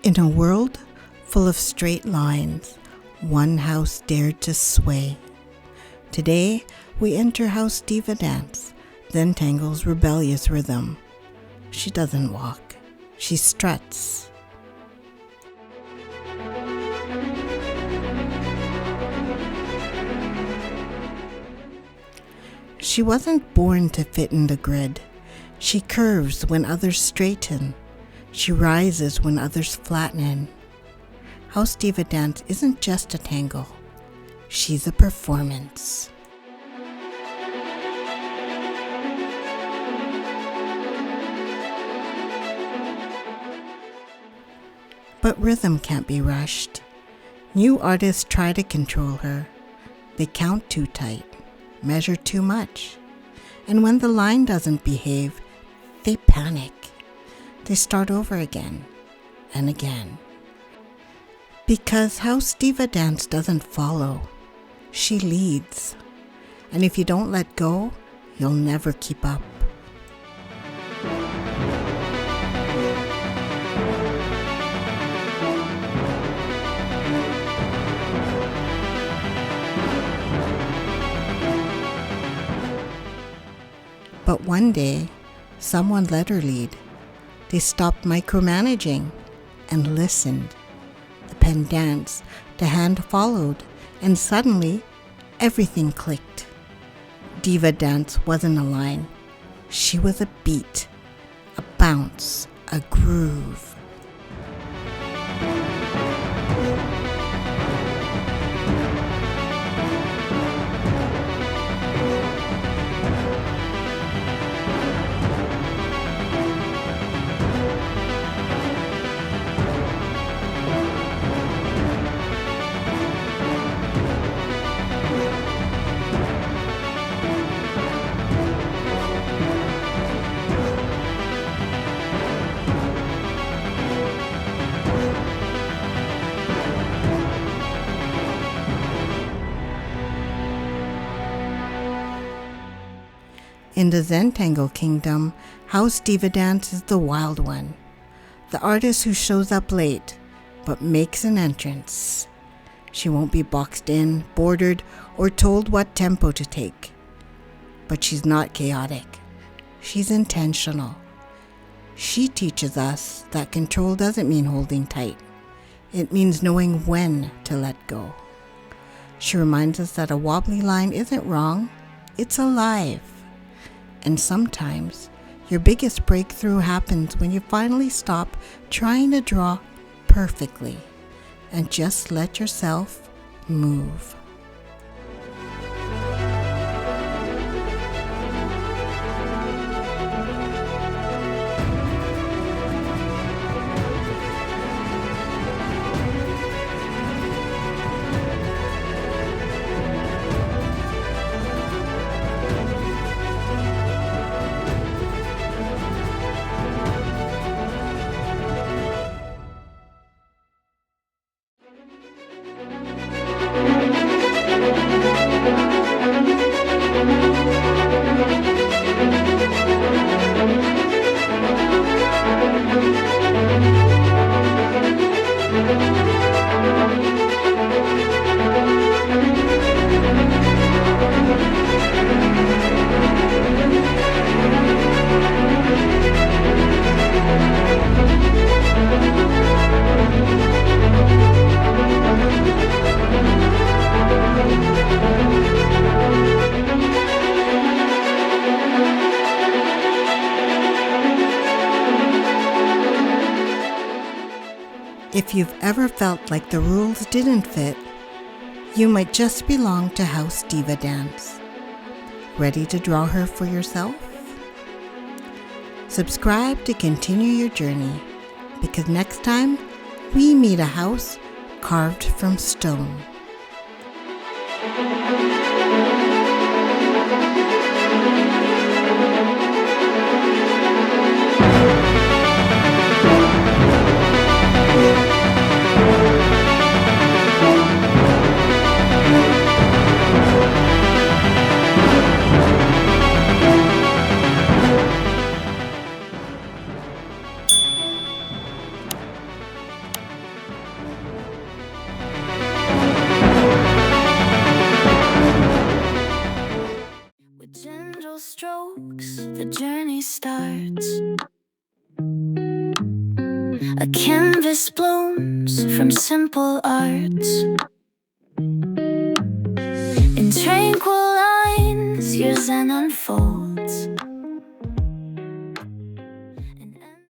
In a world full of straight lines, one house dared to sway. Today, we enter House Diva Dance, Zentangle's rebellious rhythm. She doesn't walk, she struts. She wasn't born to fit in the grid. She curves when others straighten. She rises when others flatten. House Diva Dance isn't just a tangle. She's a performance. But rhythm can't be rushed. New artists try to control her. They count too tight, measure too much. And when the line doesn't behave, they panic. They start over again and again. Because House Diva Dance doesn't follow, she leads. And if you don't let go, you'll never keep up. But one day, someone let her lead. They stopped micromanaging and listened. The pen danced, the hand followed, and suddenly, everything clicked. Diva Dance wasn't a line. She was a beat, a bounce, a groove. In the Zentangle kingdom, House Diva Dance is the wild one. The artist who shows up late, but makes an entrance. She won't be boxed in, bordered, or told what tempo to take. But she's not chaotic. She's intentional. She teaches us that control doesn't mean holding tight. It means knowing when to let go. She reminds us that a wobbly line isn't wrong, it's alive. And sometimes, your biggest breakthrough happens when you finally stop trying to draw perfectly and just let yourself move. If you've ever felt like the rules didn't fit, you might just belong to House Diva Dance. Ready to draw her for yourself? Subscribe to continue your journey, because next time we meet a house carved from stone. strokes, the journey starts. A canvas blooms from simple arts. In tranquil lines, your zen unfolds.